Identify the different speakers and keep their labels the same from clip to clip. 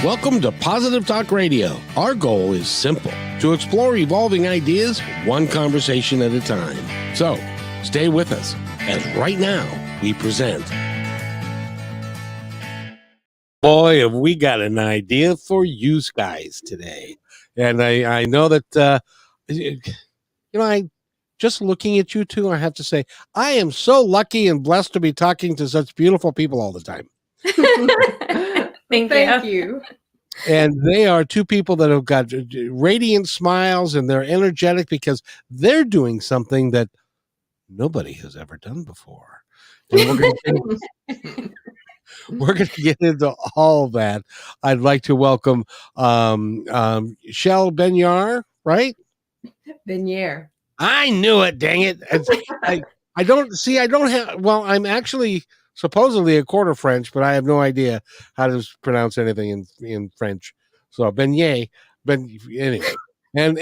Speaker 1: Welcome to Positive Talk Radio. Our goal is simple, to explore evolving ideas one conversation at a time. So, stay with us as right now we present. Boy, have we got an idea for you guys today. And I know that, I just looking at you two, I have to say, I am so lucky and blessed to be talking to such beautiful people all the time.
Speaker 2: Thank you.
Speaker 1: And they are two people that have got radiant smiles, and they're energetic because they're doing something that nobody has ever done before. And we're going to get into all that. I'd like to welcome Chel Benyair, right?
Speaker 2: Benyair.
Speaker 1: I knew it, dang it. I don't have, well, I'm actually supposedly a quarter French, but I have no idea how to pronounce anything in French. So Benyair, anyway. And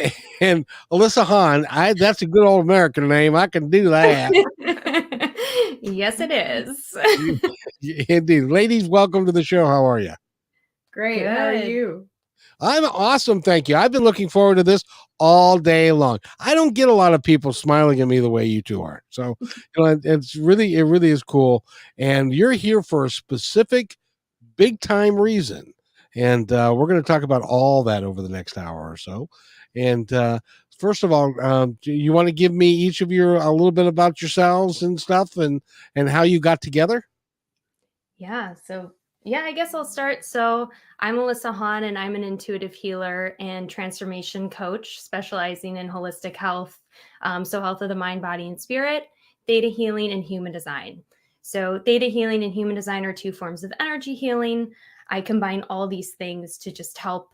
Speaker 1: Alyssa Hawn, that's a good old American name. I can do that.
Speaker 3: Yes, it is.
Speaker 1: Indeed. Ladies, welcome to the show. How are you?
Speaker 2: Great.
Speaker 3: Good.
Speaker 2: How are you?
Speaker 1: I'm awesome, thank you. I've been looking forward to this all day long. I don't get a lot of people smiling at me the way you two are. So, it really is cool. And you're here for a specific big time reason. And we're going to talk about all that over the next hour or so. And first of all, do you want to give me each of you a little bit about yourselves and stuff and how you got together?
Speaker 3: Yeah. So, I guess I'll start. So I'm Alyssa Hawn, and I'm an intuitive healer and transformation coach specializing in holistic health. So health of the mind, body, and spirit, theta healing, and human design. So theta healing and human design are two forms of energy healing. I combine all these things to just help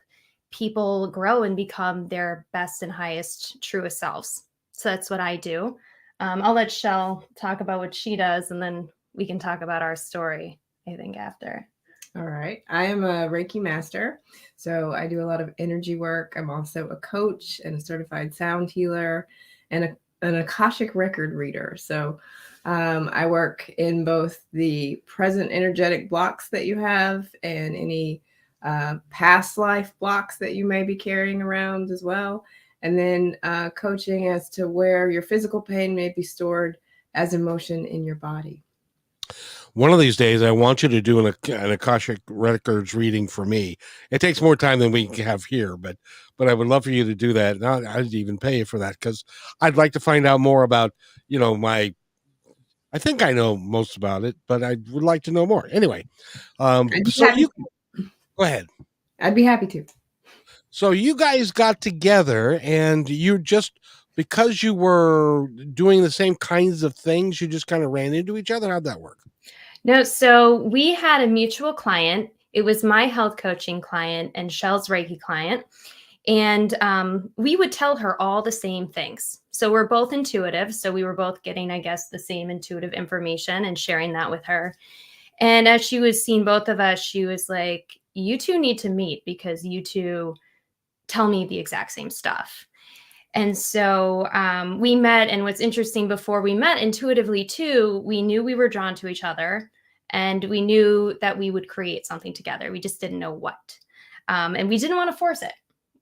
Speaker 3: people grow and become their best and highest, truest selves. So that's what I do. I'll let Chel talk about what she does, and then we can talk about our story, I think, after.
Speaker 2: All right. I am a Reiki master. So I do a lot of energy work. I'm also a coach and a certified sound healer and an Akashic record reader. So I work in both the present energetic blocks that you have and any past life blocks that you may be carrying around as well. And then coaching as to where your physical pain may be stored as emotion in your body.
Speaker 1: One of these days, I want you to do an Akashic Records reading for me. It takes more time than we have here, but I would love for you to do that. And I'd even pay you for that because I'd like to find out more about, I think I know most about it, but I would like to know more. Anyway, go ahead.
Speaker 2: I'd be happy to.
Speaker 1: So you guys got together and you just, because you were doing the same kinds of things, you just kind of ran into each other? How'd that work?
Speaker 3: No, so we had a mutual client. It was my health coaching client and Chel's Reiki client. And we would tell her all the same things. So we're both intuitive. So we were both getting, I guess, the same intuitive information and sharing that with her. And as she was seeing both of us, she was like, you two need to meet because you two tell me the exact same stuff. And so we met. And what's interesting, before we met intuitively too, we knew we were drawn to each other. And we knew that we would create something together. We just didn't know what. And we didn't want to force it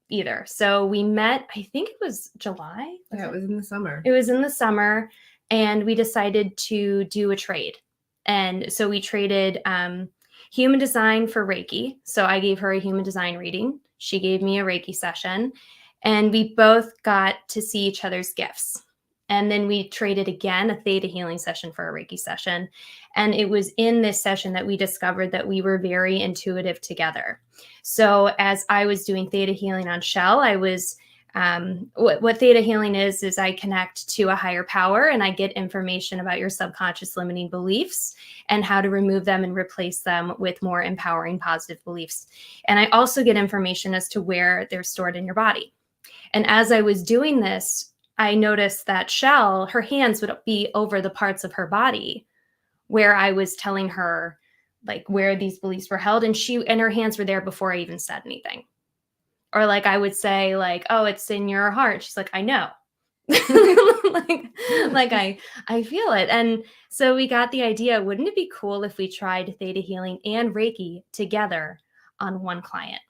Speaker 3: either. So we met, I think it was July.
Speaker 2: It was in the summer.
Speaker 3: It was in the summer. And we decided to do a trade. And so we traded human design for Reiki. So I gave her a human design reading. She gave me a Reiki session. And we both got to see each other's gifts. And then we traded again, a theta healing session for a Reiki session. And it was in this session that we discovered that we were very intuitive together. So as I was doing theta healing on Chel, I was, what theta healing is I connect to a higher power and I get information about your subconscious limiting beliefs and how to remove them and replace them with more empowering positive beliefs. And I also get information as to where they're stored in your body. And as I was doing this, I noticed that Chel, her hands would be over the parts of her body where I was telling her like where these beliefs were held, and her hands were there before I even said anything. Or like I would say like, oh, it's in your heart. She's like, I know. I feel it. And so we got the idea, wouldn't it be cool if we tried theta healing and Reiki together on one client.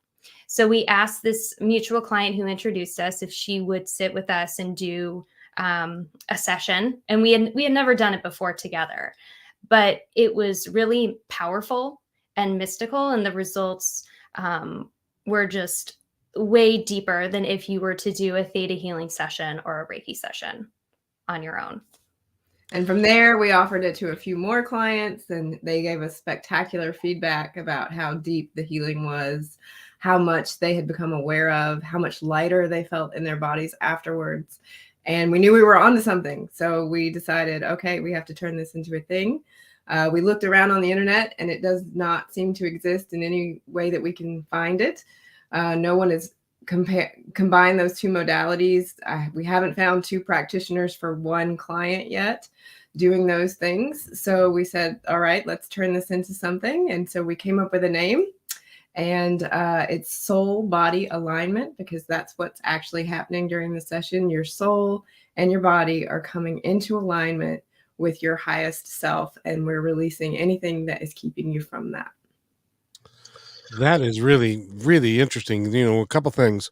Speaker 3: So we asked this mutual client who introduced us if she would sit with us and do a session. And we had never done it before together, but it was really powerful and mystical. And the results were just way deeper than if you were to do a theta healing session or a Reiki session on your own.
Speaker 2: And from there, we offered it to a few more clients, and they gave us spectacular feedback about how deep the healing was, how much they had become aware of, how much lighter they felt in their bodies afterwards. And we knew we were onto something. So we decided, okay, we have to turn this into a thing. We looked around on the internet, and it does not seem to exist in any way that we can find it. No one has combined those two modalities. We haven't found two practitioners for one client yet doing those things. So we said, all right, let's turn this into something. And so we came up with a name, and it's soul body alignment, because that's what's actually happening during the session. Your soul and your body are coming into alignment with your highest self, and we're releasing anything that is keeping you from that.
Speaker 1: That is really, really interesting. You know, a couple things.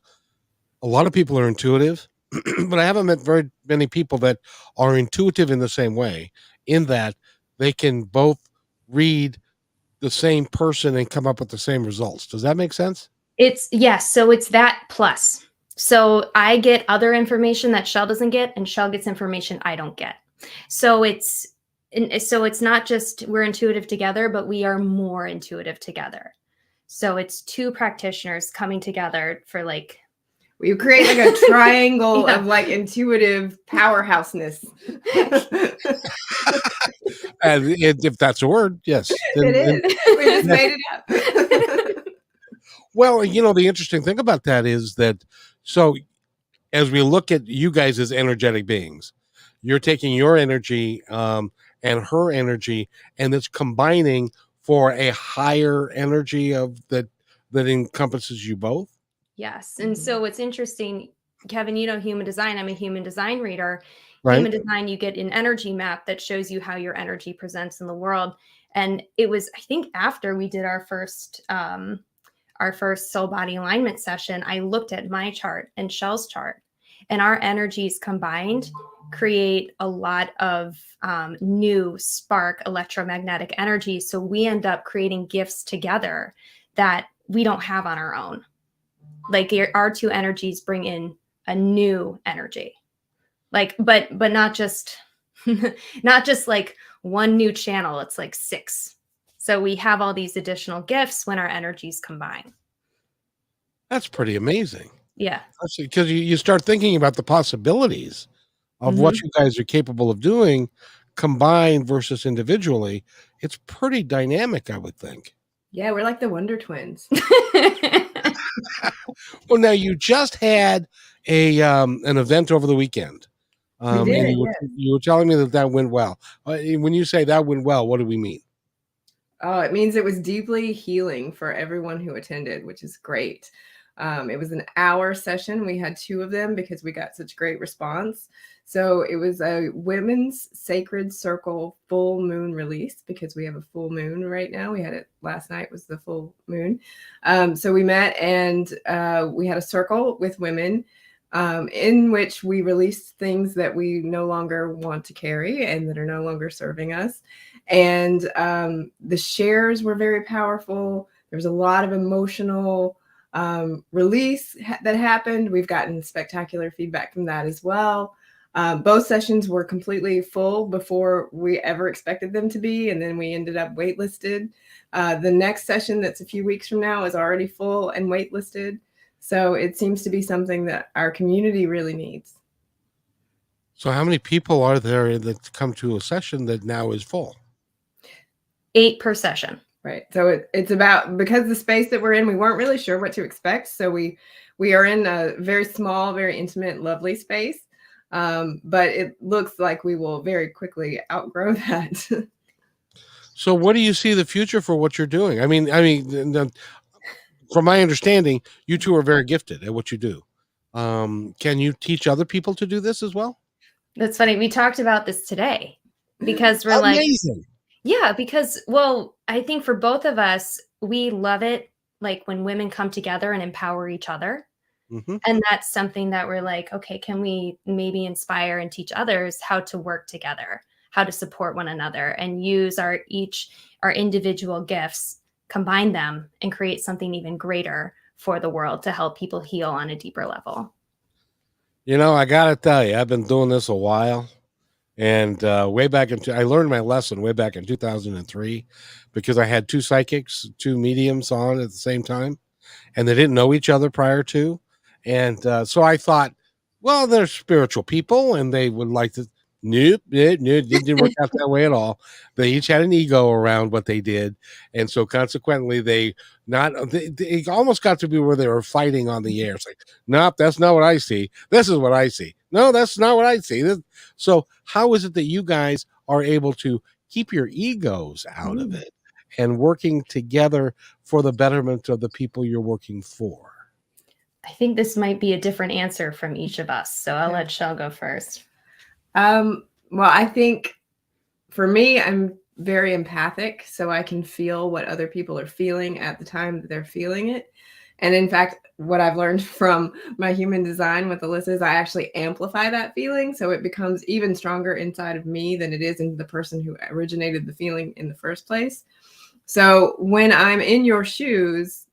Speaker 1: A lot of people are intuitive, but I haven't met very many people that are intuitive in the same way, in that they can both read the same person and come up with the same results. Does that make sense?
Speaker 3: Yes. So it's that plus. So I get other information that Chel doesn't get, and Chel gets information I don't get. So it's not just we're intuitive together, but we are more intuitive together. So it's two practitioners coming together for like,
Speaker 2: we create like a triangle of like intuitive powerhouseness.
Speaker 1: And if that's a word, yes.
Speaker 2: It is. We just made it up.
Speaker 1: Well, you know, the interesting thing about that is that, so as we look at you guys as energetic beings, you're taking your energy and her energy, and it's combining for a higher energy of that encompasses you both.
Speaker 3: Yes. And so what's interesting, Kevin, you know, human design, I'm a human design reader.
Speaker 1: Right.
Speaker 3: Human design, you get an energy map that shows you how your energy presents in the world. And it was, I think, after we did our first soul body alignment session, I looked at my chart and Chel's chart, and our energies combined create a lot of new spark electromagnetic energy. So we end up creating gifts together that we don't have on our own. Like our two energies bring in a new energy, like, but not just like one new channel. It's like 6. So we have all these additional gifts when our energies combine.
Speaker 1: That's pretty amazing.
Speaker 3: Yeah.
Speaker 1: Because you start thinking about the possibilities of what you guys are capable of doing combined versus individually. It's pretty dynamic, I would think.
Speaker 2: Yeah, we're like the Wonder Twins.
Speaker 1: Well, now you just had an event over the weekend.
Speaker 2: We did,
Speaker 1: and you were telling me that went well. When you say that went well, what do we mean?
Speaker 2: Oh, it means it was deeply healing for everyone who attended, which is great. It was an hour session. We had 2 of them because we got such great response. So it was a women's sacred circle full moon release, because we have a full moon right now. We had it last night, was the full moon. So we met, and we had a circle with women in which we released things that we no longer want to carry and that are no longer serving us. And the shares were very powerful. There was a lot of emotional release that happened. We've gotten spectacular feedback from that as well. Both sessions were completely full before we ever expected them to be, and then we ended up waitlisted. The next session, that's a few weeks from now, is already full and waitlisted. So it seems to be something that our community really needs.
Speaker 1: So how many people are there that come to a session that now is full?
Speaker 3: 8 per session.
Speaker 2: Right. So it's about, because the space that we're in, we weren't really sure what to expect. So we are in a very small, very intimate, lovely space. But it looks like we will very quickly outgrow that.
Speaker 1: So what do you see the future for what you're doing? I mean, from my understanding, you two are very gifted at what you do. Can you teach other people to do this as well?
Speaker 3: That's funny. We talked about this today because
Speaker 1: Amazing.
Speaker 3: Yeah, because, well, I think for both of us, we love it like when women come together and empower each other.
Speaker 1: Mm-hmm.
Speaker 3: And that's something that we're like, okay, can we maybe inspire and teach others how to work together, how to support one another, and use our individual gifts, combine them, and create something even greater for the world to help people heal on a deeper level.
Speaker 1: You know, I got to tell you, I've been doing this a while. And way back I learned my lesson way back in 2003 because I had two psychics, two mediums on at the same time, and they didn't know each other prior to. And so I thought, well, they're spiritual people and they would like to. Nope, it didn't work out that way at all. They each had an ego around what they did. And so consequently, they almost got to be where they were fighting on the air. It's like, nope, that's not what I see. This is what I see. No, that's not what I see. So how is it that you guys are able to keep your egos out of it and working together for the betterment of the people you're working for?
Speaker 3: I think this might be a different answer from each of us. So I'll let Chel go first.
Speaker 2: Well, I think for me, I'm very empathic, so I can feel what other people are feeling at the time that they're feeling it. And in fact, what I've learned from my human design with Alyssa is I actually amplify that feeling. So it becomes even stronger inside of me than it is in the person who originated the feeling in the first place. So when I'm in your shoes,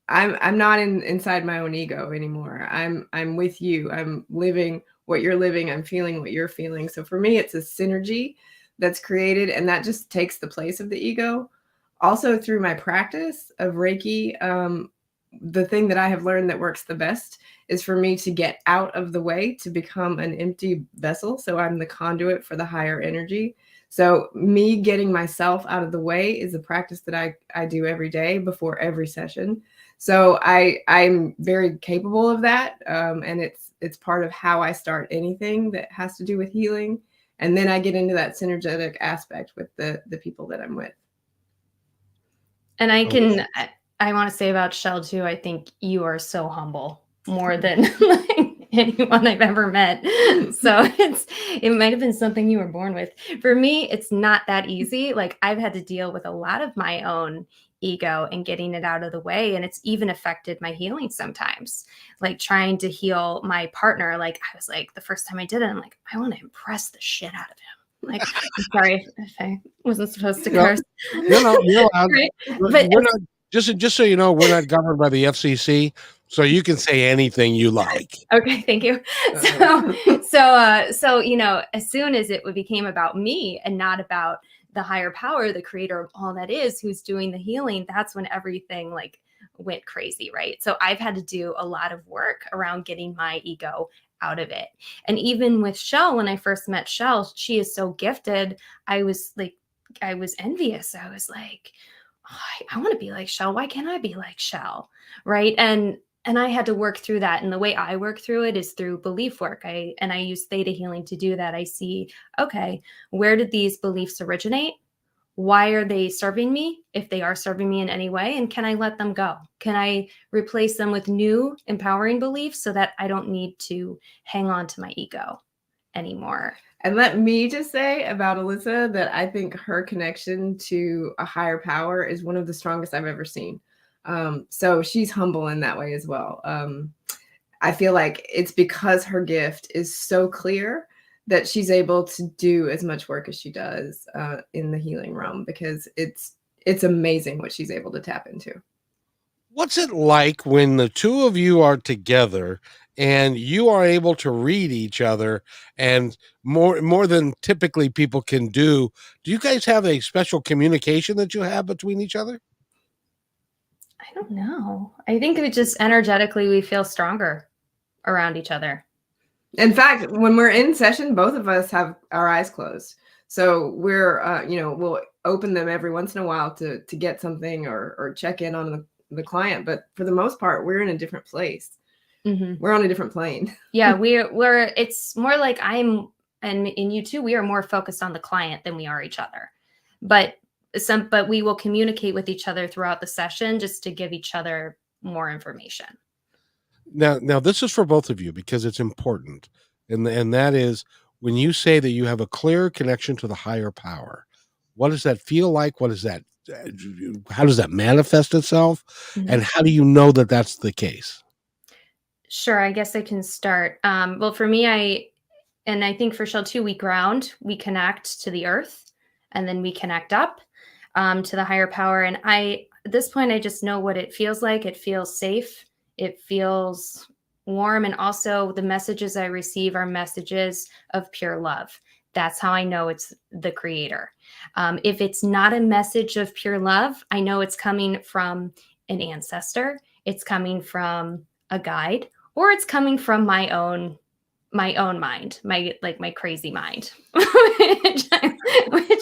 Speaker 2: I'm not inside my own ego anymore. I'm with you. I'm living what you're living. I'm feeling what you're feeling. So for me, it's a synergy that's created, and that just takes the place of the ego. Also, through my practice of Reiki, the thing that I have learned that works the best is for me to get out of the way to become an empty vessel. So I'm the conduit for the higher energy. So me getting myself out of the way is a practice that I do every day before every session. So I'm very capable of that. And it's part of how I start anything that has to do with healing. And then I get into that synergetic aspect with the people that I'm with.
Speaker 3: And I want to say about Chel too, I think you are so humble, more than like anyone I've ever met. So it might have been something you were born with. For me, it's not that easy. Like I've had to deal with a lot of my own ego and getting it out of the way. And it's even affected my healing sometimes, like trying to heal my partner. Like I was like, the first time I did it, I'm like, I want to impress the shit out of him. Like, I'm sorry if I wasn't supposed to curse.
Speaker 1: No, you're allowed.
Speaker 3: Right?
Speaker 1: But we're not, just so you know, we're not governed by the FCC, so you can say anything you like.
Speaker 3: Okay, thank you. So you know, as soon as it became about me and not about the higher power, the creator of all that is, who's doing the healing, that's when everything like went crazy, right? So I've had to do a lot of work around getting my ego out of it. And even with Chel, when I first met Chel, she is so gifted. I was envious. I was like, oh, I want to be like Chel. Why can't I be like Chel? Right. And I had to work through that. And the way I work through it is through belief work. I use theta healing to do that. I see, okay, where did these beliefs originate? Why are they serving me? If they are serving me in any way, and can I let them go? Can I replace them with new empowering beliefs so that I don't need to hang on to my ego anymore?
Speaker 2: And let me just say about Alyssa that I think her connection to a higher power is one of the strongest I've ever seen. So she's humble in that way as well. I feel like it's because her gift is so clear that she's able to do as much work as she does in the healing realm, because it's amazing what she's able to tap into.
Speaker 1: What's it like when the two of you are together and you are able to read each other, and more than typically people can do? Do you guys have a special communication that you have between each other?
Speaker 3: I don't know. I think it just energetically we feel stronger around each other.
Speaker 2: In fact, when we're in session, both of us have our eyes closed. So we're, we'll open them every once in a while to get something or check in on the client. But for the most part, we're in a different place. Mm-hmm. We're on a different plane.
Speaker 3: Yeah, it's more like and you too, we are more focused on the client than we are each other. But we will communicate with each other throughout the session just to give each other more information.
Speaker 1: Now this is for both of you because it's important. And that is when you say that you have a clear connection to the higher power, What does that feel like? What is that? How does that manifest itself?
Speaker 3: Mhm.
Speaker 1: And how do you know that that's the case?
Speaker 3: Sure, I guess I can start. Well, for me, I think for Chel too, we ground, we connect to the earth, and then we connect up to the higher power. And at this point, I just know what it feels like. It feels safe. It feels warm. And also, the messages I receive are messages of pure love. That's how I know it's the creator. If it's not a message of pure love, I know it's coming from an ancestor, it's coming from a guide, or it's coming from my own mind, my crazy mind, which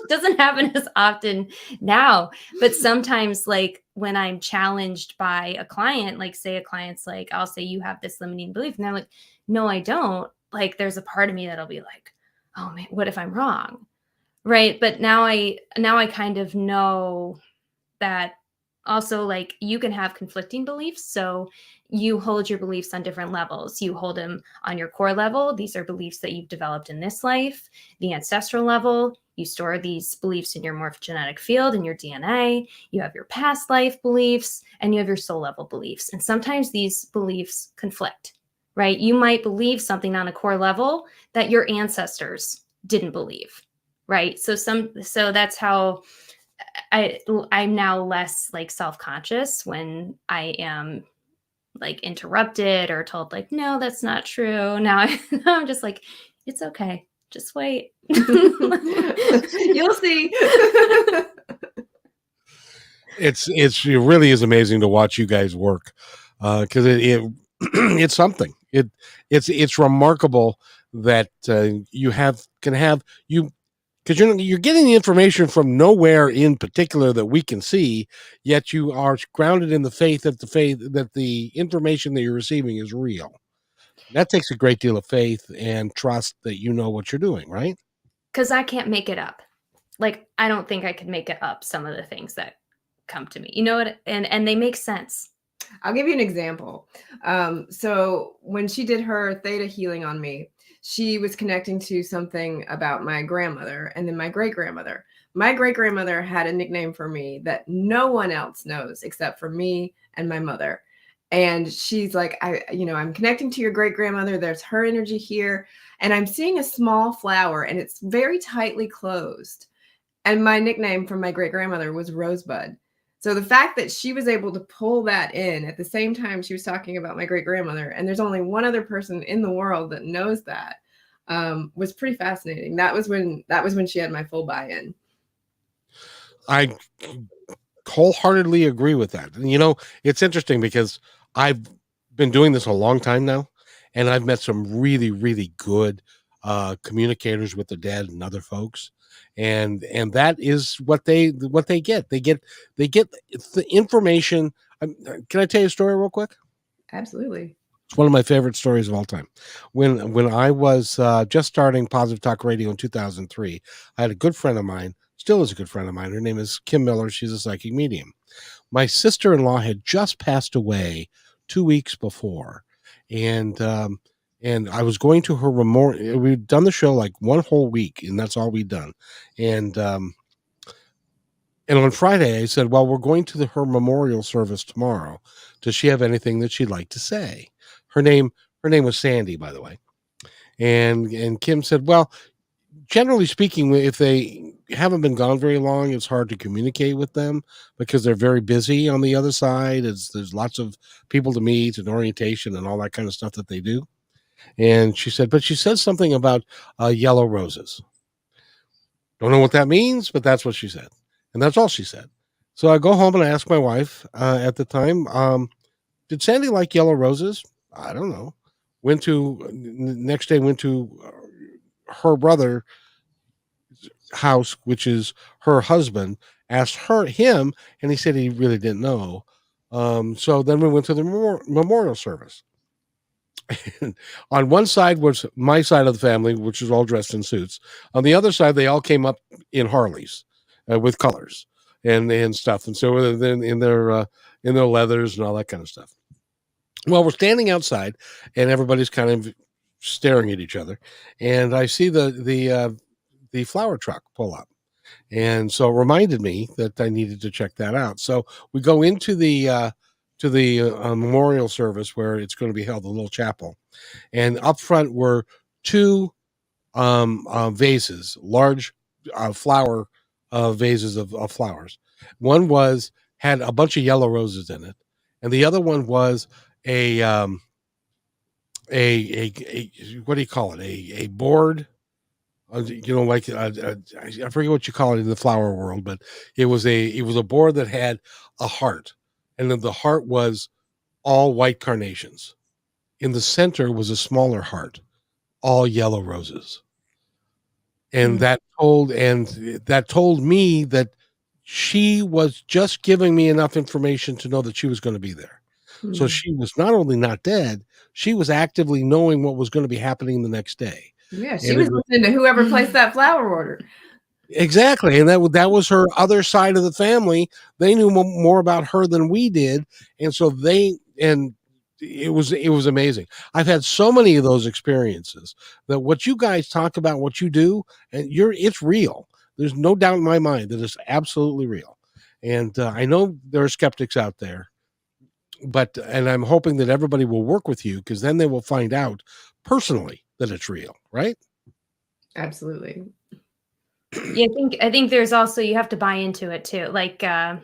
Speaker 3: doesn't happen as often now. But sometimes, like when I'm challenged by a client, like say a client's like, I'll say, you have this limiting belief. And they're like, no, I don't. Like there's a part of me that'll be like, oh man, what if I'm wrong? Right. But now I kind of know that also, like, you can have conflicting beliefs. So you hold your beliefs on different levels. You hold them on your core level. These are beliefs that you've developed in this life. The ancestral level, you store these beliefs in your morphogenetic field, in your DNA. You have your past life beliefs, and you have your soul level beliefs. And sometimes these beliefs conflict, right? You might believe something on a core level that your ancestors didn't believe, right? So that's how I'm now less like self-conscious when I am like interrupted or told like, no, that's not true. I'm just like, it's okay. Just wait.
Speaker 2: You'll see.
Speaker 1: It really is amazing to watch you guys work, because it's something. It's remarkable that you can have you, because you're getting the information from nowhere in particular that we can see, yet you are grounded in the faith that the information that you're receiving is real. That takes a great deal of faith and trust that you know what you're doing, right?
Speaker 3: Because I can't make it up. Like, I don't think I could make it up, some of the things that come to me. You know what? And they make sense.
Speaker 2: I'll give you an example. So when she did her theta healing on me, she was connecting to something about my grandmother and then my great grandmother. My great grandmother had a nickname for me that no one else knows except for me and my mother. And she's like, I'm connecting to your great grandmother. There's her energy here. And I'm seeing a small flower and it's very tightly closed. And my nickname from my great grandmother was Rosebud. So the fact that she was able to pull that in at the same time she was talking about my great grandmother, and there's only one other person in the world that knows that, was pretty fascinating. That was when she had my full buy-in.
Speaker 1: I wholeheartedly agree with that. And it's interesting because I've been doing this a long time now, and I've met some really, really good communicators with the dead and other folks. And that is what they get. They get the information. Can I tell you a story real quick?
Speaker 2: Absolutely.
Speaker 1: It's one of my favorite stories of all time. When I was just starting Positive Talk Radio in 2003, I had a good friend of mine, still is a good friend of mine. Her name is Kim Miller. She's a psychic medium. My sister-in-law had just passed away 2 weeks before, and I was going to her memorial. We'd done the show like one whole week, and that's all we'd done. And on Friday, I said, "Well, we're going to her memorial service tomorrow. Does she have anything that she'd like to say?" Her name was Sandy, by the way. And Kim said, "Well, generally speaking, if they haven't been gone very long, it's hard to communicate with them because they're very busy on the other side. There's lots of people to meet and orientation and all that kind of stuff that they do." And she said, but she said something about yellow roses. Don't know what that means, but that's what she said. And that's all she said. So I go home and I ask my wife at the time, did Sandy like yellow roses? I don't know. Next day went to her brother house, which is her husband, asked him, and he said he really didn't know. So then we went to the memorial service. On one side was my side of the family, which was all dressed in suits. On the other side, they all came up in Harleys with colors and stuff, and so then in their leathers and all that kind of stuff. Well, we're standing outside, and everybody's kind of staring at each other, and I see the flower truck pull up, And so it reminded me that I needed to check that out. So we go into the memorial service where it's going to be held, a little chapel, and up front were two vases, large flower vases of flowers. One had a bunch of yellow roses in it, and the other one was a a what do you call it? A board. Like I forget what you call it in the flower world, but it was a board that had a heart, and then the heart was all white carnations. In the center was a smaller heart, all yellow roses. And that told me that she was just giving me enough information to know that she was going to be there. So she was not only not dead, she was actively knowing what was going to be happening the next day.
Speaker 2: Yeah, she was listening to whoever placed that flower order.
Speaker 1: Exactly, and that was her other side of the family. They knew more about her than we did, and so it was amazing. I've had so many of those experiences that what you guys talk about, what you do, and it's real. There's no doubt in my mind that it's absolutely real. And I know there are skeptics out there, and I'm hoping that everybody will work with you, because then they will find out personally that it's real, right?
Speaker 2: Absolutely.
Speaker 3: Yeah, I think there's also, you have to buy into it too. Like I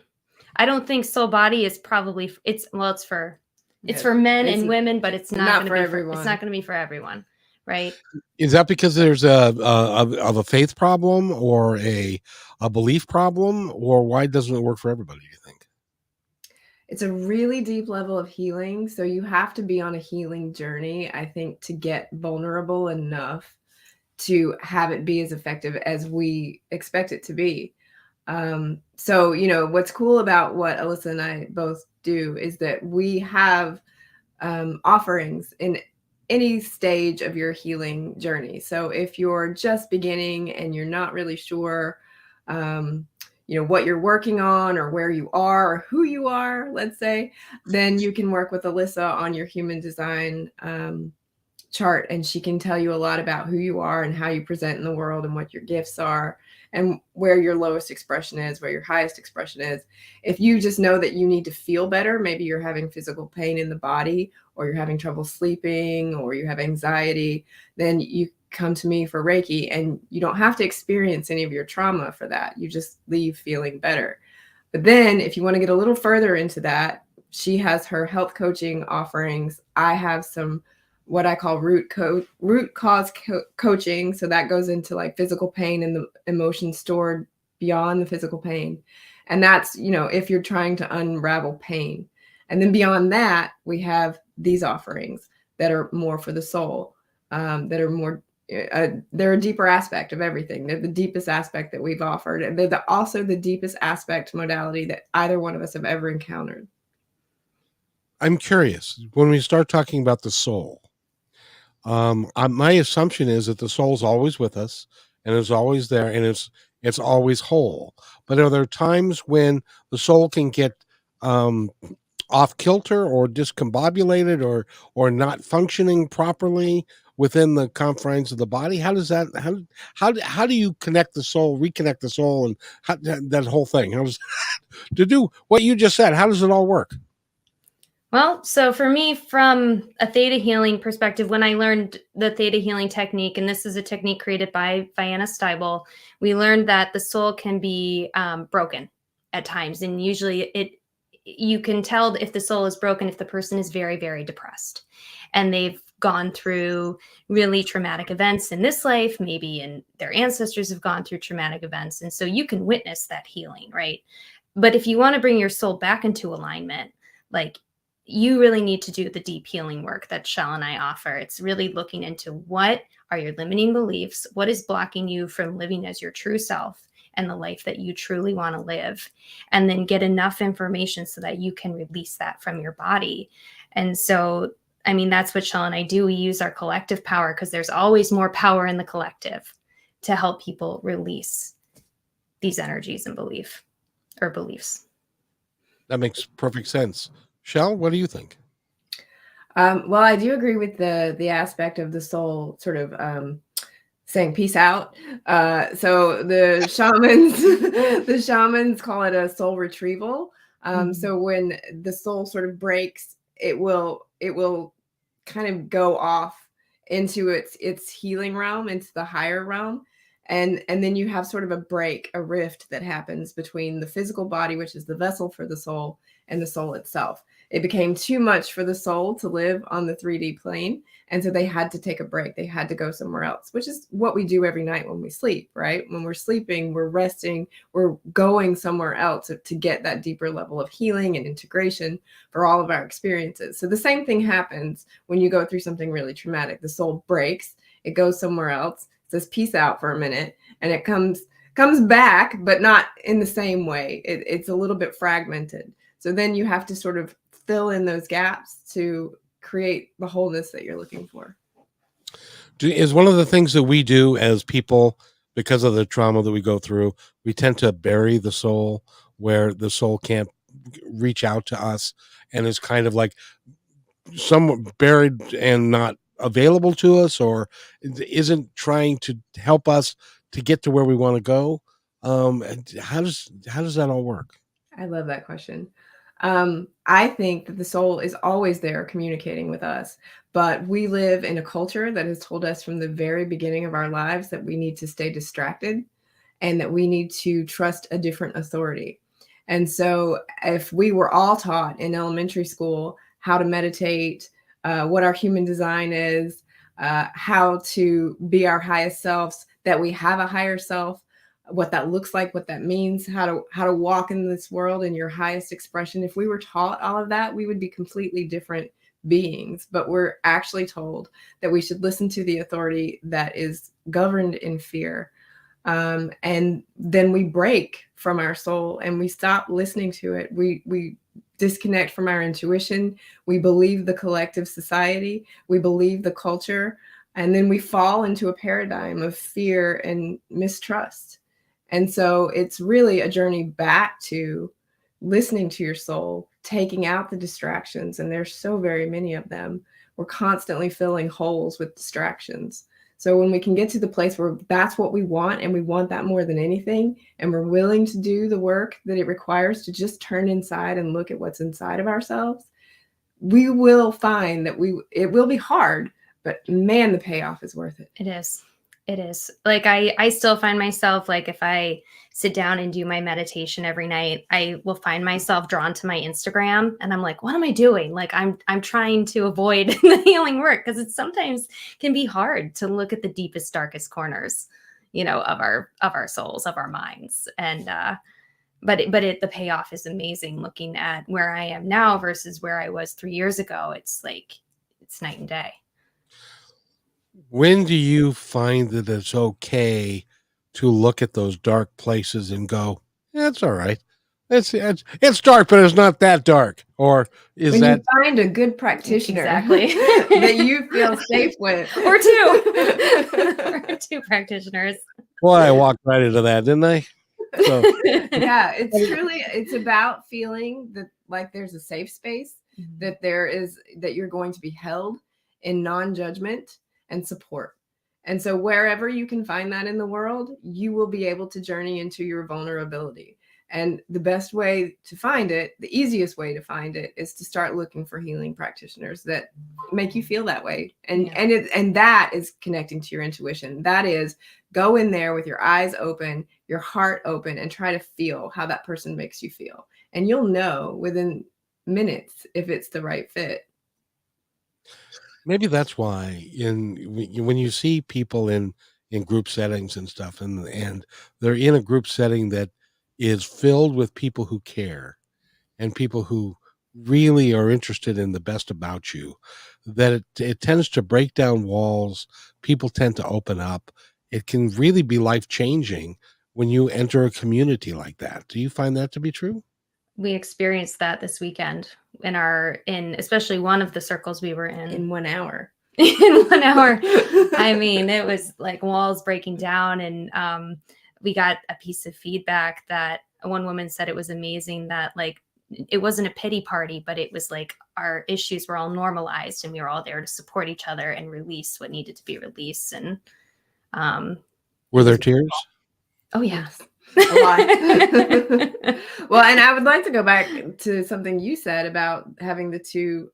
Speaker 3: don't think soul body is probably it's for men and women, but it's not for everyone. It's not going to be for everyone, right?
Speaker 1: Is that because there's a faith problem or a belief problem, or why doesn't it work for everybody, do you think?
Speaker 2: It's a really deep level of healing, so you have to be on a healing journey, I think, to get vulnerable enough to have it be as effective as we expect it to be. So, what's cool about what Alyssa and I both do is that we have offerings in any stage of your healing journey. So if you're just beginning and you're not really sure, what you're working on or where you are or who you are, let's say, then you can work with Alyssa on your human design chart, and she can tell you a lot about who you are and how you present in the world and what your gifts are and where your lowest expression is, where your highest expression is. If you just know that you need to feel better, maybe you're having physical pain in the body, or you're having trouble sleeping, or you have anxiety, then you come to me for Reiki, and you don't have to experience any of your trauma for that. You just leave feeling better. But then if you want to get a little further into that, she has her health coaching offerings. I have some what I call root cause coaching. So that goes into like physical pain and the emotions stored beyond the physical pain. And that's, if you're trying to unravel pain. And then beyond that, we have these offerings that are more for the soul, that are more, they're a deeper aspect of everything. They're the deepest aspect that we've offered. And they're also the deepest aspect modality that either one of us have ever encountered.
Speaker 1: I'm curious, when we start talking about the soul, my assumption is that the soul's always with us and is always there, and it's always whole. But are there times when the soul can get off kilter or discombobulated or not functioning properly within the confines of the body? How does that how do you reconnect the soul, and that whole thing? How does to do what you just said? How does it all work?
Speaker 3: Well, so for me, from a theta healing perspective, when I learned the theta healing technique, and this is a technique created by Vienna Steibel, we learned that the soul can be broken at times. And usually you can tell if the soul is broken if the person is very, very depressed and they've gone through really traumatic events in this life, maybe, and their ancestors have gone through traumatic events. And so you can witness that healing, right? But if you want to bring your soul back into alignment, like, you really need to do the deep healing work that Chel and I offer. It's really looking into what are your limiting beliefs, what is blocking you from living as your true self and the life that you truly want to live, and then get enough information so that you can release that from your body. And so, I mean, that's what Chel and I do. We use our collective power, because there's always more power in the collective, to help people release these energies and beliefs.
Speaker 1: That makes perfect sense. Chel, what do you think?
Speaker 2: Well, I do agree with the aspect of the soul sort of saying peace out. So the shamans, the shamans call it a soul retrieval. So when the soul sort of breaks, it will kind of go off into its healing realm, into the higher realm. And then you have sort of a break, a rift that happens between the physical body, which is the vessel for the soul, and the soul itself. It became too much for the soul to live on the 3D plane. And so they had to take a break. They had to go somewhere else, which is what we do every night when we sleep, right? When we're sleeping, we're resting, we're going somewhere else to get that deeper level of healing and integration for all of our experiences. So the same thing happens when you go through something really traumatic. The soul breaks, it goes somewhere else, says peace out for a minute, and it comes back, but not in the same way. It's a little bit fragmented. So then you have to sort of fill in those gaps to create the wholeness that you're looking for.
Speaker 1: Is one of the things that we do as people, because of the trauma that we go through, we tend to bury the soul where the soul can't reach out to us and is kind of like somewhat buried and not available to us, or isn't trying to help us to get to where we want to go. How does that all work?
Speaker 2: I love that question. I think that the soul is always there communicating with us, but we live in a culture that has told us from the very beginning of our lives that we need to stay distracted and that we need to trust a different authority. And so if we were all taught in elementary school how to meditate, what our human design is, how to be our highest selves, that we have a higher self, what that looks like, what that means, how to walk in this world in your highest expression. If we were taught all of that, we would be completely different beings. But we're actually told that we should listen to the authority that is governed in fear. And then we break from our soul and we stop listening to it. We disconnect from our intuition. We believe the collective society. We believe the culture. And then we fall into a paradigm of fear and mistrust. And so it's really a journey back to listening to your soul, taking out the distractions. And there's so very many of them. We're constantly filling holes with distractions. So when we can get to the place where that's what we want, and we want that more than anything, and we're willing to do the work that it requires to just turn inside and look at what's inside of ourselves, we will find that it will be hard, but man, the payoff is worth it.
Speaker 3: It is. It is. Like I still find myself, like, if I sit down and do my meditation every night, I will find myself drawn to my Instagram and I'm like, what am I doing? Like I'm trying to avoid the healing work because it sometimes can be hard to look at the deepest, darkest corners, of our souls, of our minds. And but the payoff is amazing. Looking at where I am now versus where I was 3 years ago, it's night and day.
Speaker 1: When do you find that it's okay to look at those dark places and go, yeah, it's all right. It's dark, but it's not that dark. Or is
Speaker 2: when
Speaker 1: that
Speaker 2: you find a good practitioner
Speaker 3: Exactly.
Speaker 2: that you feel safe with,
Speaker 3: or two practitioners?
Speaker 1: Boy, I walked right into that, didn't I? So
Speaker 2: yeah, it's about feeling that like there's a safe space, that you're going to be held in non-judgment and support. And so wherever you can find that in the world, you will be able to journey into your vulnerability. And the best way to find it, the easiest way to find it, is to start looking for healing practitioners that make you feel that way. And that is connecting to your intuition. That is, go in there with your eyes open, your heart open, and try to feel how that person makes you feel. And you'll know within minutes if it's the right fit.
Speaker 1: maybe that's why when you see people in group settings and stuff, and they're in a group setting that is filled with people who care and people who really are interested in the best about you, that it tends to break down walls. People tend to open up. It can really be life-changing when you enter a community like that. Do you find that to be true?
Speaker 3: We experienced that this weekend in especially one of the circles we were in
Speaker 2: 1 hour.
Speaker 3: in 1 hour. I mean, it was like walls breaking down. And we got a piece of feedback that one woman said it was amazing that, like, it wasn't a pity party, but it was like our issues were all normalized and we were all there to support each other and release what needed to be released. And
Speaker 1: Were there tears?
Speaker 3: Oh yeah.
Speaker 2: A lot. Well, and I would like to go back to something you said about having the two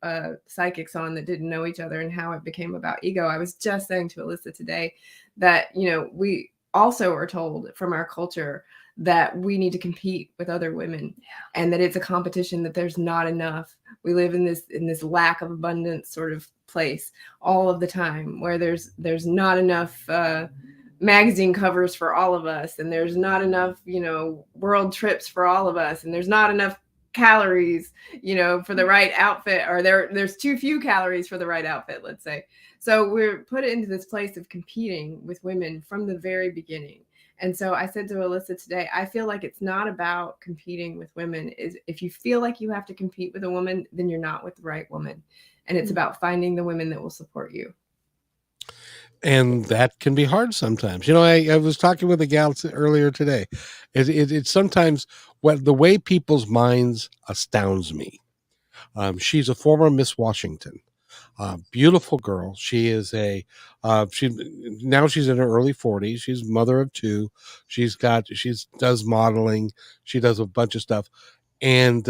Speaker 2: psychics on that didn't know each other and how it became about ego. I was just saying to Alyssa today that, we also are told from our culture that we need to compete with other women, and that it's a competition, that there's not enough. We live in this lack of abundance sort of place all of the time, where there's not enough magazine covers for all of us, and there's not enough world trips for all of us, and there's not enough calories for the right outfit, or there's too few calories for the right outfit, let's say. So we're put into this place of competing with women from the very beginning. And so I said to Alyssa today, I feel like it's not about competing with women. If you feel like you have to compete with a woman, then you're not with the right woman, and it's about finding the women that will support you.
Speaker 1: And that can be hard sometimes. I was talking with a gal earlier today. It's sometimes the way people's minds astounds me. She's a former Miss Washington, beautiful girl. She is she's in her early 40s. She's mother of two. She does modeling. She does a bunch of stuff. And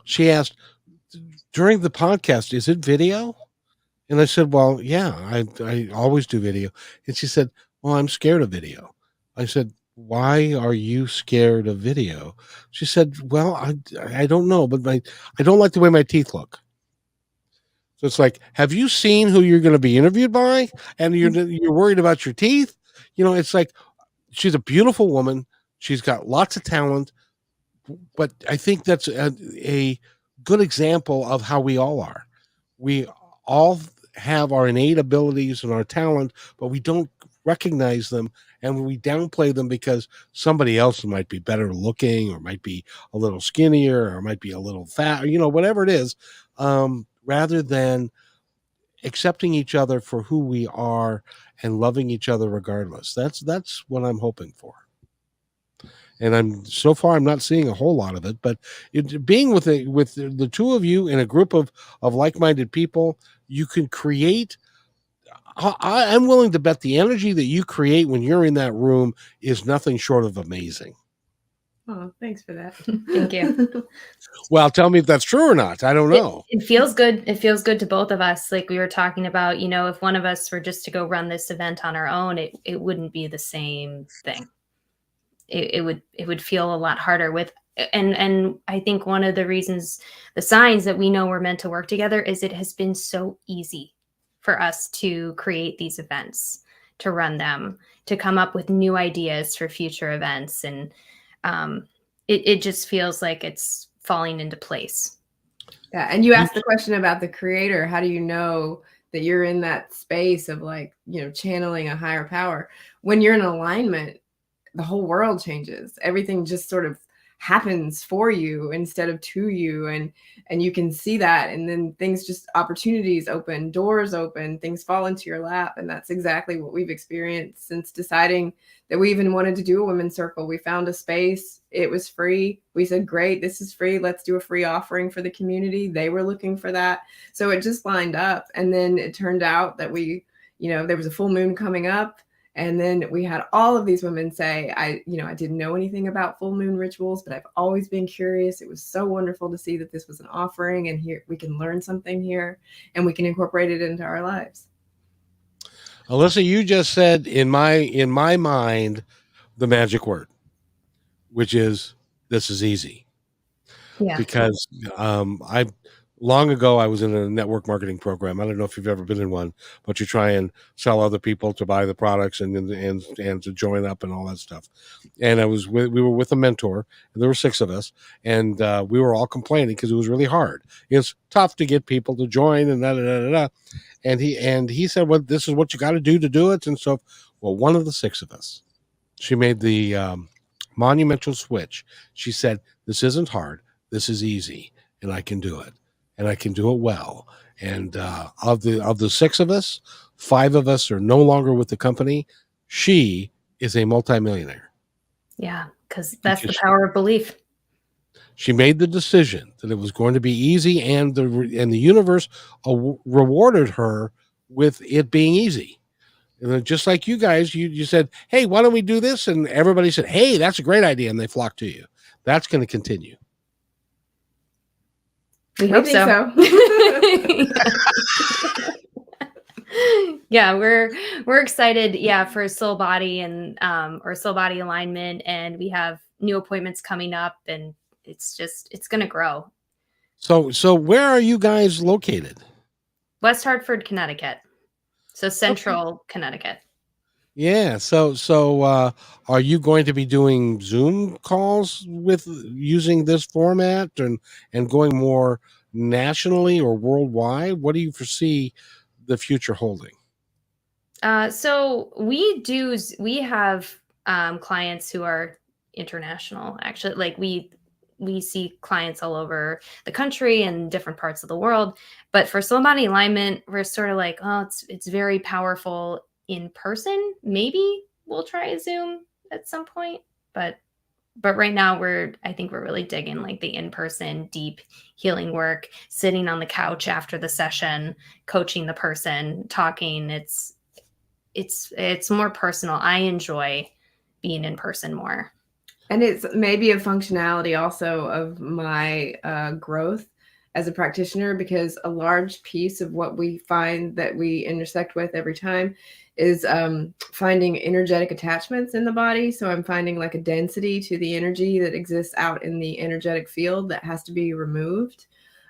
Speaker 1: she asked during the podcast, "Is it video?" And I said, "Well, yeah, I always do video." And she said, "Well, I'm scared of video." I said, "Why are you scared of video?" She said, "Well, I don't know, but I don't like the way my teeth look." So it's like, have you seen who you're going to be interviewed by? And you're worried about your teeth? It's like, she's a beautiful woman. She's got lots of talent. But I think that's a good example of how we all are. We all have our innate abilities and our talent, but we don't recognize them, and we downplay them because somebody else might be better looking, or might be a little skinnier, or might be a little fat, whatever it is, rather than accepting each other for who we are and loving each other regardless. That's what I'm hoping for. And so far I'm not seeing a whole lot of it, but being with the two of you in a group of like-minded people, you can create. I'm willing to bet the energy that you create when you're in that room is nothing short of amazing.
Speaker 2: Oh, thanks for that.
Speaker 3: Thank you.
Speaker 1: Well, tell me if that's true or not. I don't know.
Speaker 3: It feels good. It feels good to both of us. Like we were talking about, if one of us were just to go run this event on our own, it wouldn't be the same thing. It would feel a lot harder and I think one of the reasons, the signs that we know we're meant to work together, is it has been so easy for us to create these events, to run them, to come up with new ideas for future events. And it just feels like it's falling into place.
Speaker 2: Yeah. And you asked the question about the creator. How do you know that you're in that space of channeling a higher power? When you're in alignment, the whole world changes. Everything just sort of happens for you instead of to you. And you can see that. And then opportunities open, doors open, things fall into your lap. And that's exactly what we've experienced since deciding that we even wanted to do a women's circle. We found a space. It was free. We said, great, this is free. Let's do a free offering for the community. They were looking for that. So it just lined up. And then it turned out that there was a full moon coming up. And then we had all of these women say, I didn't know anything about full moon rituals, but I've always been curious. It was so wonderful to see that this was an offering, and here we can learn something here, and we can incorporate it into our lives.
Speaker 1: Alyssa, you just said in my mind the magic word, which is, this is easy.
Speaker 3: Yeah.
Speaker 1: Because long ago, I was in a network marketing program. I don't know if you've ever been in one, but you try and sell other people to buy the products and to join up and all that stuff. And we were with a mentor, and there were 6 of us, and we were all complaining because it was really hard. It's tough to get people to join, and da da da da. And he said, "Well, this is what you got to do it." And so, well, one of the 6 of us, she made the monumental switch. She said, "This isn't hard. This is easy, and I can do it. And I can do it well." And of the 6 of us, 5 of us are no longer with the company. She is a multimillionaire.
Speaker 3: Yeah, because that's the power of belief.
Speaker 1: She made the decision that it was going to be easy, and the universe rewarded her with it being easy. And then just like you guys, you said, "Hey, why don't we do this?" And everybody said, "Hey, that's a great idea," and they flocked to you. That's going to continue.
Speaker 3: We hope
Speaker 2: think
Speaker 3: so. Yeah, we're excited, yeah, for Soul Body and or Soul Body alignment, and we have new appointments coming up, and it's gonna grow.
Speaker 1: So where are you guys located?
Speaker 3: West Hartford, Connecticut. So central Connecticut.
Speaker 1: Yeah. So are you going to be doing Zoom calls with using this format and going more nationally or worldwide? What do you foresee the future holding?
Speaker 3: So we have clients who are international, actually. Like we see clients all over the country and different parts of the world. But for Soul Body Alignment, we're sort of like, oh, it's very powerful in person. Maybe we'll try a Zoom at some point, but right now I think we're really digging like the in-person deep healing work, sitting on the couch after the session, coaching the person, talking. It's more personal. I enjoy being in person more.
Speaker 2: And it's maybe a functionality also of my growth as a practitioner, because a large piece of what we find that we intersect with every time is finding energetic attachments in the body. So I'm finding like a density to the energy that exists out in the energetic field that has to be removed.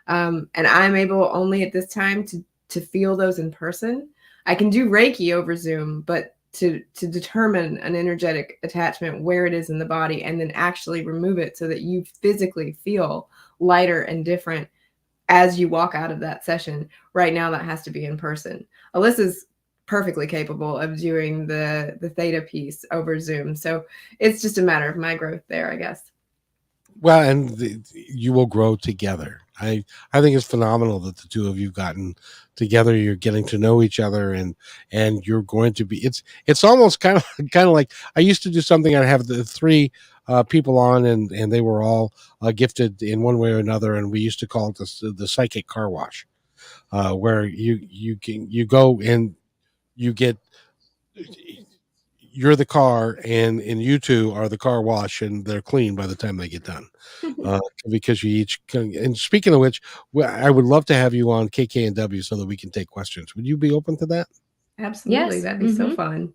Speaker 2: And I'm able only at this time to feel those in person. I can do Reiki over Zoom, but to determine an energetic attachment, where it is in the body, and then actually remove it so that you physically feel lighter and different as you walk out of that session. Right now, that has to be in person. Alyssa's perfectly capable of doing the theta piece over Zoom. So it's just a matter of my growth there, I guess.
Speaker 1: Well, and you will grow together. I think it's phenomenal that the two of you gotten together. You're getting to know each other, and you're going to be. It's almost kind of like I used to do something. I'd have the three people on, and they were all gifted in one way or another, and we used to call it the psychic car wash, where you go and you get. You're the car, and you two are the car wash, and they're clean by the time they get done. Because you each can, and speaking of which, I would love to have you on KK&W so that we can take questions. Would you be open to that?
Speaker 2: Absolutely.
Speaker 3: Yes.
Speaker 2: That'd be so fun.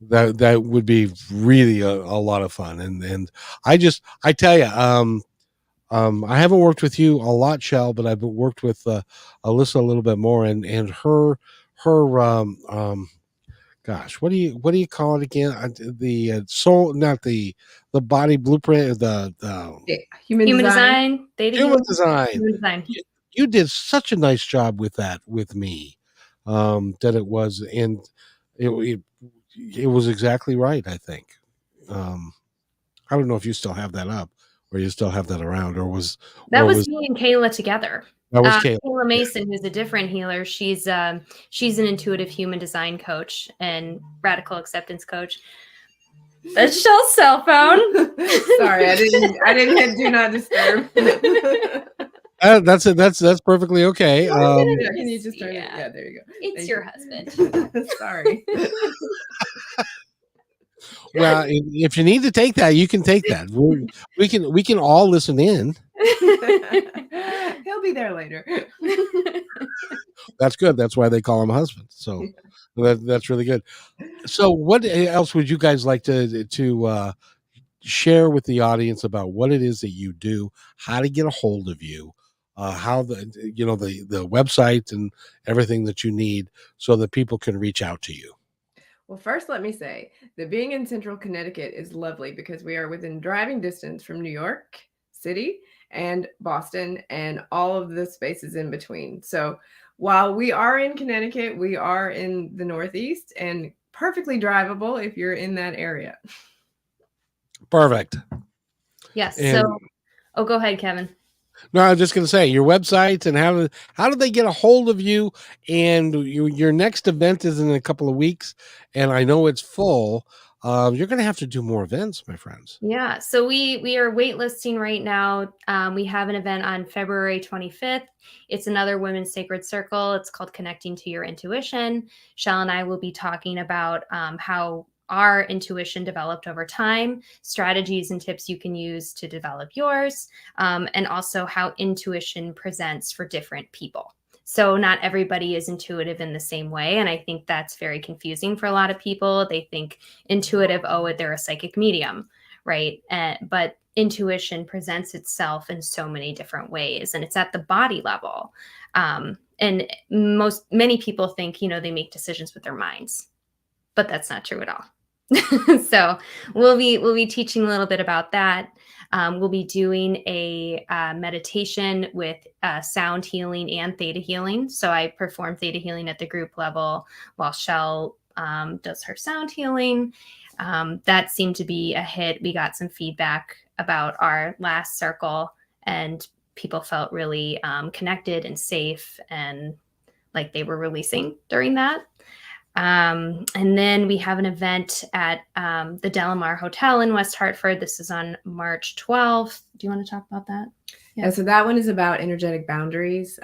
Speaker 1: That would be really a lot of fun. And I tell you, I haven't worked with you a lot, Chel, but I've worked with Alyssa a little bit more, and her gosh, what do you call it again? The soul, not the body blueprint, the
Speaker 2: Human design.
Speaker 3: Data
Speaker 1: human design.
Speaker 3: Human design.
Speaker 1: You did such a nice job with that with me, that it was, and it was exactly right. I think. I don't know if you still have that up, or you still have that around, or was
Speaker 3: me and Kayla together.
Speaker 1: That was Kayla.
Speaker 3: Kayla Mason, who's a different healer. She's an intuitive human design coach and radical acceptance coach. That's Chel's cell phone.
Speaker 2: Sorry, I didn't hit do not disturb.
Speaker 1: That's it. That's perfectly okay.
Speaker 2: Can you just turn it? Yeah, there you go.
Speaker 3: It's your husband.
Speaker 2: Sorry.
Speaker 1: Well, if you need to take that, you can take that. We can all listen in.
Speaker 2: He'll be there later.
Speaker 1: That's good. That's why they call him husband. So that's really good. So what else would you guys like to share with the audience about what it is that you do, how to get a hold of you, how the website and everything that you need so that people can reach out to you?
Speaker 2: Well, first, let me say that being in central Connecticut is lovely because we are within driving distance from New York City and Boston and all of the spaces in between. So while we are in Connecticut, we are in the Northeast and perfectly drivable if you're in that area.
Speaker 1: Perfect.
Speaker 3: Yes. So, go ahead, Kevin.
Speaker 1: No, I was just going to say your website and how do they get a hold of you? And your next event is in a couple of weeks, and I know it's full. you're going to have to do more events, my friends.
Speaker 3: Yeah, so we are waitlisting right now. We have an event on February 25th. It's another Women's Sacred Circle. It's called Connecting to Your Intuition. Chel and I will be talking about how our intuition developed over time, strategies and tips you can use to develop yours, and also how intuition presents for different people. So not everybody is intuitive in the same way. And I think that's very confusing for a lot of people. They think intuitive, oh, they're a psychic medium, right? But intuition presents itself in so many different ways, and it's at the body level. And many people think, they make decisions with their minds, but that's not true at all. So we'll be teaching a little bit about that. We'll be doing a meditation with sound healing and theta healing. So I perform theta healing at the group level while Chel does her sound healing. That seemed to be a hit. We got some feedback about our last circle, and people felt really connected and safe and like they were releasing during that. And then we have an event at the Delamar Hotel in West Hartford. This is on March 12th. Do you want to talk about that?
Speaker 2: Yeah, so that one is about energetic boundaries.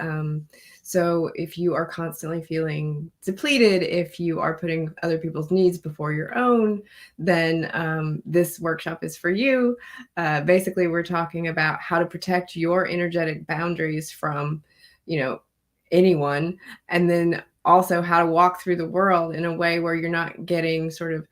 Speaker 2: So if you are constantly feeling depleted, if you are putting other people's needs before your own, then this workshop is for you. Basically, we're talking about how to protect your energetic boundaries from, anyone, and then also how to walk through the world in a way where you're not getting sort of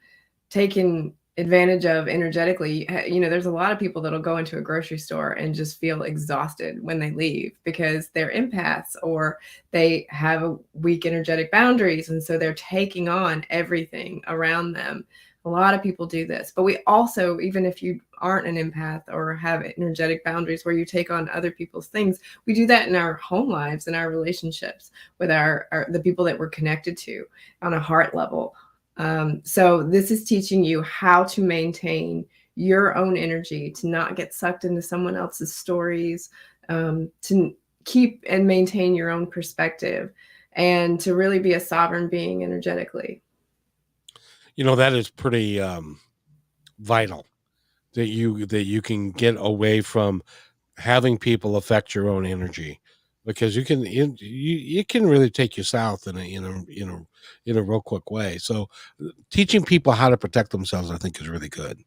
Speaker 2: taken advantage of energetically. There's a lot of people that'll go into a grocery store and just feel exhausted when they leave because they're empaths or they have a weak energetic boundaries. And so they're taking on everything around them. A lot of people do this, but we also, even if you aren't an empath or have energetic boundaries where you take on other people's things, we do that in our home lives and our relationships with the people that we're connected to on a heart level. So this is teaching you how to maintain your own energy, to not get sucked into someone else's stories, to keep and maintain your own perspective, and to really be a sovereign being energetically.
Speaker 1: That is pretty vital that you can get away from having people affect your own energy, because it can really take you south in a real quick way. So teaching people how to protect themselves, I think, is really good.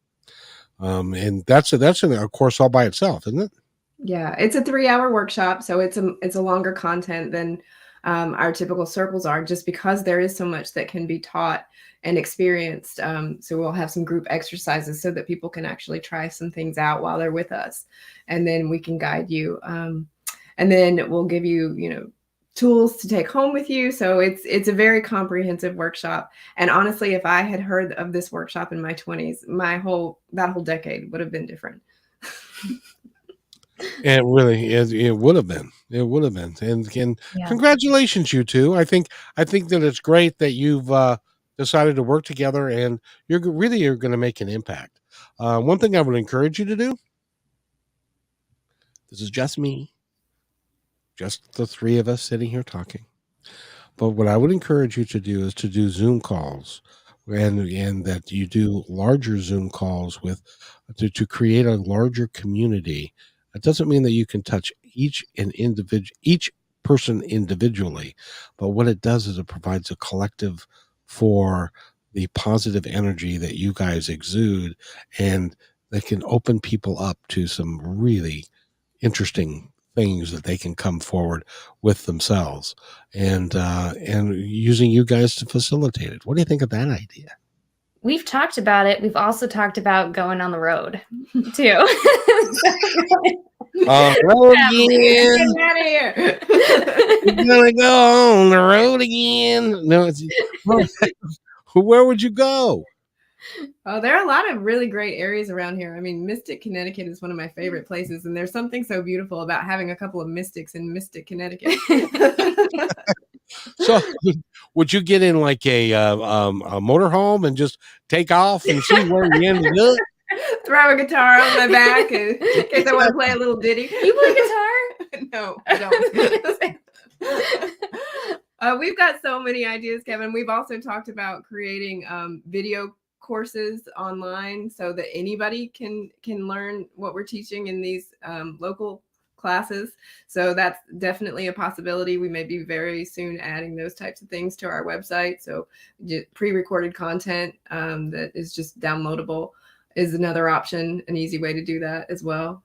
Speaker 1: And that's a course all by itself, isn't it?
Speaker 2: Yeah, it's a 3-hour workshop, so it's a longer content than our typical circles are, just because there is so much that can be taught and experienced. So we'll have some group exercises so that people can actually try some things out while they're with us, and then we can guide you. And then we'll give you, tools to take home with you. So it's a very comprehensive workshop. And honestly, if I had heard of this workshop in my 20s, that whole decade would have been different.
Speaker 1: It really is. It would have been. And
Speaker 3: Yeah.
Speaker 1: Congratulations, you two. I think that it's great that you've decided to work together, and you're going to make an impact. One thing I would encourage you to do. This is just me, just the three of us sitting here talking. But what I would encourage you to do is to do Zoom calls, and that you do larger Zoom calls to create a larger community. It doesn't mean that you can touch each person individually, but what it does is it provides a collective for the positive energy that you guys exude, and that can open people up to some really interesting things that they can come forward with themselves, and using you guys to facilitate it. What do you think of that idea?
Speaker 3: We've talked about it. We've also talked about going on the road too.
Speaker 1: Road again.
Speaker 2: Get out of here.
Speaker 1: We're gonna go on the road again. No, where would you go?
Speaker 2: Oh, there are a lot of really great areas around here. I mean, Mystic, Connecticut is one of my favorite places, and there's something so beautiful about having a couple of mystics in Mystic, Connecticut.
Speaker 1: So, would you get in like a motorhome and just take off and see where you ended up?
Speaker 2: Throw a guitar on my back in case I want to play a little ditty.
Speaker 3: You play guitar?
Speaker 2: No, I don't. We've got so many ideas, Kevin. We've also talked about creating video courses online so that anybody can learn what we're teaching in these local classes. So that's definitely a possibility. We may be very soon adding those types of things to our website. So pre-recorded content that is just downloadable is another option, an easy way to do that as well.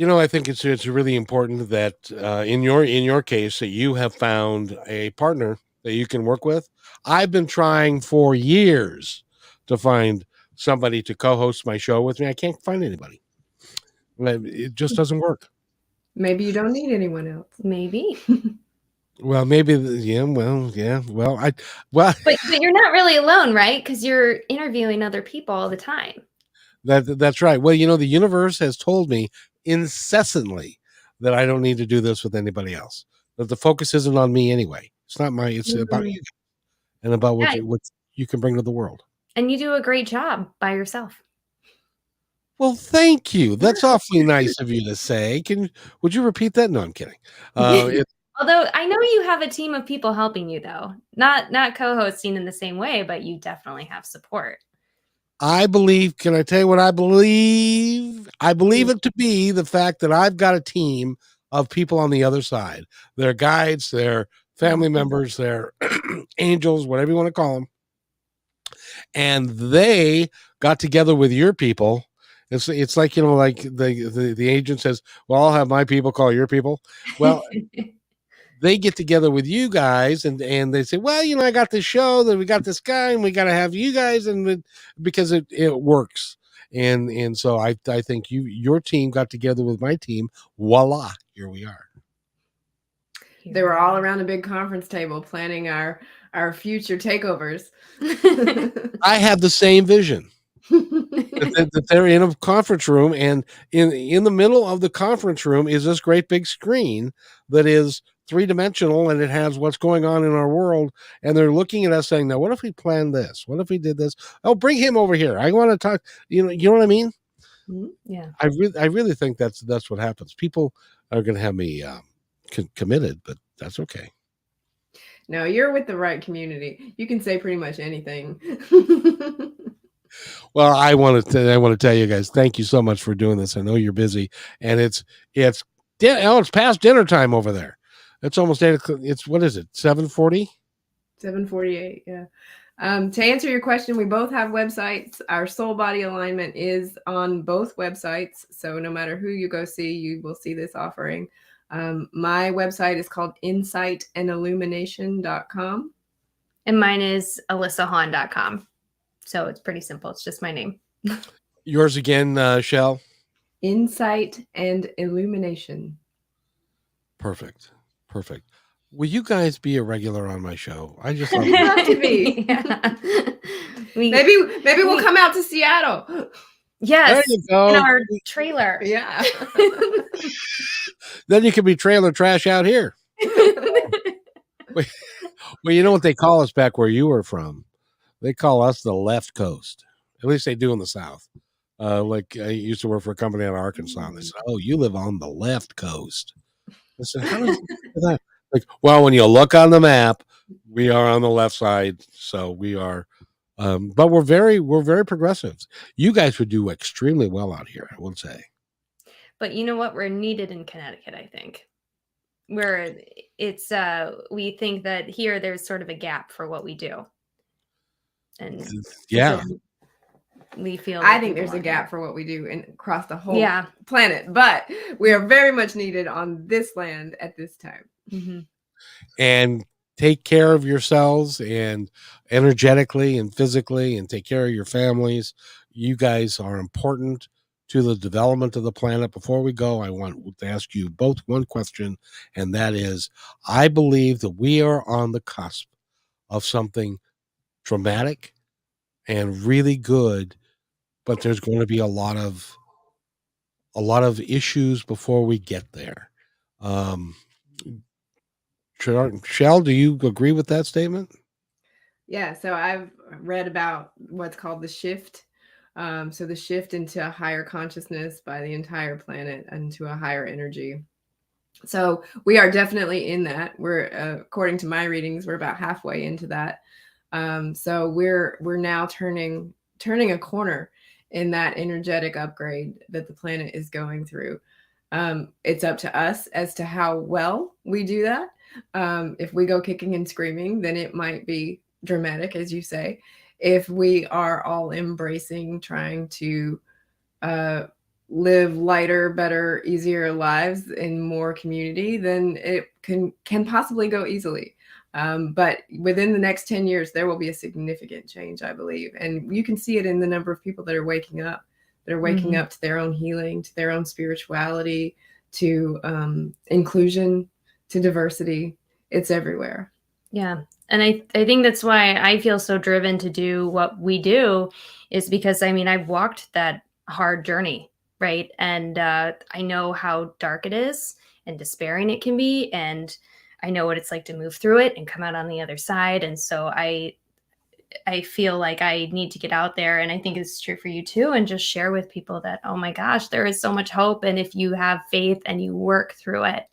Speaker 1: I think it's really important that in your case that you have found a partner that you can work with. I've been trying for years to find somebody to co-host my show with me. I can't find anybody. It just doesn't work.
Speaker 2: Maybe you don't need anyone else.
Speaker 3: Maybe.
Speaker 1: Well, maybe, yeah. Well, yeah. Well,
Speaker 3: but you're not really alone, right? Because you're interviewing other people all the time.
Speaker 1: That's right. Well, the universe has told me incessantly that I don't need to do this with anybody else. That the focus isn't on me anyway. It's not it's about you and about what you can bring to the world.
Speaker 3: And you do a great job by yourself.
Speaker 1: Well, thank you. That's awfully nice of you to say. Would you repeat that? No, I'm kidding.
Speaker 3: Although I know you have a team of people helping you, though, not co-hosting in the same way, but you definitely have support.
Speaker 1: I believe, can I tell you what I believe? I believe it to be the fact that I've got a team of people on the other side. They're guides, they're family members, they're angels, whatever you want to call them. And they got together with your people. It's like, like the agent says, well, I'll have my people call your people. Well, they get together with you guys and they say, well, I got this show that we got this guy and we got to have you guys. And because it works. And so I think your team got together with my team. Voila. Here we are.
Speaker 2: They were all around a big conference table planning our future takeovers.
Speaker 1: I have the same vision. that they're in a conference room, and in the middle of the conference room is this great big screen that is three-dimensional, and it has what's going on in our world, and they're looking at us saying, now what if we planned this? What if we did this? Oh, bring him over here. I want to talk. You know what I mean?
Speaker 3: Yeah.
Speaker 1: I really think that's what happens. People are going to have me committed, but that's okay.
Speaker 2: No, you're with the right community. You can say pretty much anything.
Speaker 1: Well, I want to tell you guys, thank you so much for doing this. I know you're busy, and it's past dinner time over there. It's almost 8 o'clock. It's, what is it? 7:40?
Speaker 2: 7:48. Yeah. To answer your question, we both have websites. Our soul body alignment is on both websites. So no matter who you go see, you will see this offering. My website is called insightandillumination.com.
Speaker 3: And mine is alyssahawn.com. So it's pretty simple. It's just my name.
Speaker 1: Yours again, Chel?
Speaker 2: Insight and Illumination.
Speaker 1: Perfect. Will you guys be a regular on my show? I just
Speaker 2: love to be.
Speaker 3: Yeah.
Speaker 2: Maybe we'll come out to Seattle.
Speaker 3: Yes,
Speaker 1: there you go.
Speaker 3: In our trailer.
Speaker 2: Yeah.
Speaker 1: Then you can be trailer trash out here. Well, you know what they call us back where you were from? They call us the left coast. At least they do in the South. Like I used to work for a company out of Arkansas. And they said, oh, you live on the left coast. I said, how does that? Like, well, when you look on the map, we are on the left side. So we are, but we're very progressive. You guys would do extremely well out here, I would say.
Speaker 3: But you know what? We're needed in Connecticut, I think. We think that here there's sort of a gap for what we do. And
Speaker 1: yeah.
Speaker 3: We feel
Speaker 2: I think there's a gap for what we do across the whole planet, but we are very much needed on this land at this time.
Speaker 3: Mm-hmm.
Speaker 1: And take care of yourselves and energetically and physically, and take care of your families. You guys are important to the development of the planet. Before we go, I want to ask you both one question, and that is, I believe that we are on the cusp of something dramatic and really good, but there's going to be a lot of issues before we get there. Chel, do you agree with that statement?
Speaker 2: Yeah, so I've read about what's called the shift. So the shift into a higher consciousness by the entire planet and to a higher energy. So we are definitely in that. We're, according to my readings, we're about halfway into that. So we're now turning turning a corner in that energetic upgrade that the planet is going through. It's up to us as to how well we do that. If we go kicking and screaming, then it might be dramatic, as you say. If we are all embracing trying to live lighter, better, easier lives in more community, then it can possibly go easily. But within the next 10 years, there will be a significant change, I believe. And you can see it in the number of people that are waking up, up to their own healing, to their own spirituality, to inclusion, to diversity. It's everywhere.
Speaker 3: Yeah. And I think that's why I feel so driven to do what we do, is because, I mean, I've walked that hard journey, right? And I know how dark it is and despairing it can be. And I know what it's like to move through it and come out on the other side. And so I feel like I need to get out there, and I think it's true for you too, and just share with people that, oh my gosh, there is so much hope. And if you have faith and you work through it,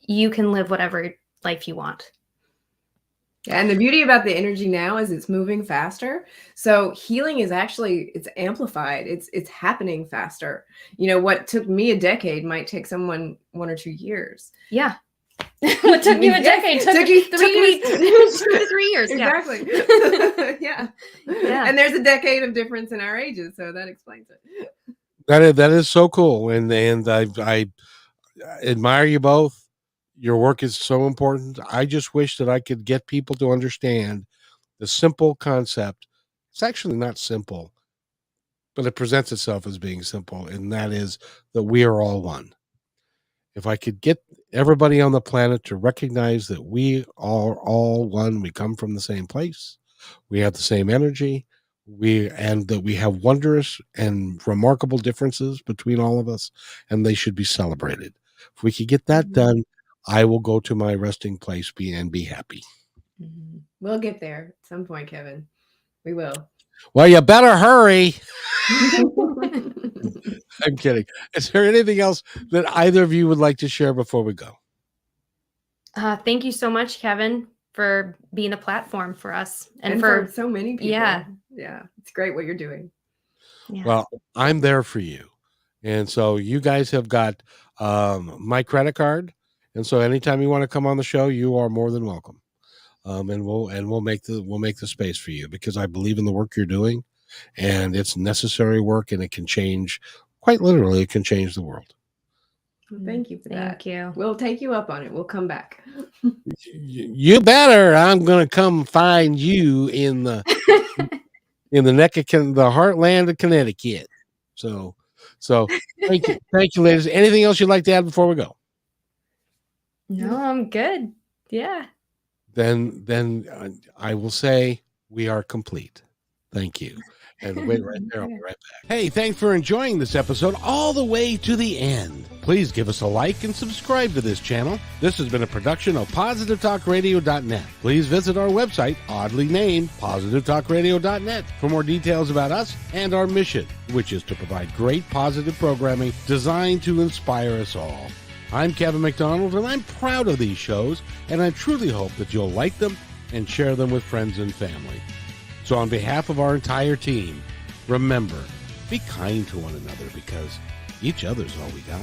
Speaker 3: you can live whatever life you want.
Speaker 2: Yeah, and the beauty about the energy now is it's moving faster. So healing is actually, it's amplified. It's happening faster. You know, what took me a decade might take someone 1 or 2 years.
Speaker 3: Yeah. What took you a decade took you 3 years.
Speaker 2: Exactly. Yeah.
Speaker 3: Yeah.
Speaker 2: And there's a decade of difference in our ages, so that explains it.
Speaker 1: That is so cool, and I admire you both. Your work is so important. I just wish that I could get people to understand the simple concept. It's actually not simple, but it presents itself as being simple, and that is that we are all one. If I could get everybody on the planet to recognize that we are all one, we come from the same place, we have the same energy, and that we have wondrous and remarkable differences between all of us, and they should be celebrated. If we could get that done, I will go to my resting place and be happy.
Speaker 2: We'll get there at some point, Kevin. We will.
Speaker 1: Well, you better hurry. I'm kidding. Is there anything else that either of you would like to share before we go?
Speaker 3: Thank you so much, Kevin, for being a platform for us
Speaker 2: and for so many people.
Speaker 3: Yeah.
Speaker 2: It's great what you're doing.
Speaker 3: Yeah.
Speaker 1: Well, I'm there for you. And so you guys have got my credit card. And so anytime you want to come on the show, you are more than welcome. And we'll make the space for you, because I believe in the work you're doing, and it's necessary work, and it can change, quite literally, it can change the world.
Speaker 2: Well, thank you for that.
Speaker 3: Thank you.
Speaker 2: We'll take you up on it. We'll come back.
Speaker 1: You better. I'm going to come find you in the neck of the heartland of Connecticut. So thank you, ladies. Anything else you'd like to add before we go?
Speaker 3: No, I'm good. Yeah.
Speaker 1: Then I will say we are complete. Thank you. And wait right there. I'll be right back. Hey, thanks for enjoying this episode all the way to the end. Please give us a like and subscribe to this channel. This has been a production of PositiveTalkRadio.net. Please visit our website, oddly named PositiveTalkRadio.net, for more details about us and our mission, which is to provide great positive programming designed to inspire us all. I'm Kevin McDonald, and I'm proud of these shows, and I truly hope that you'll like them and share them with friends and family. So on behalf of our entire team, remember, be kind to one another, because each other's all we got.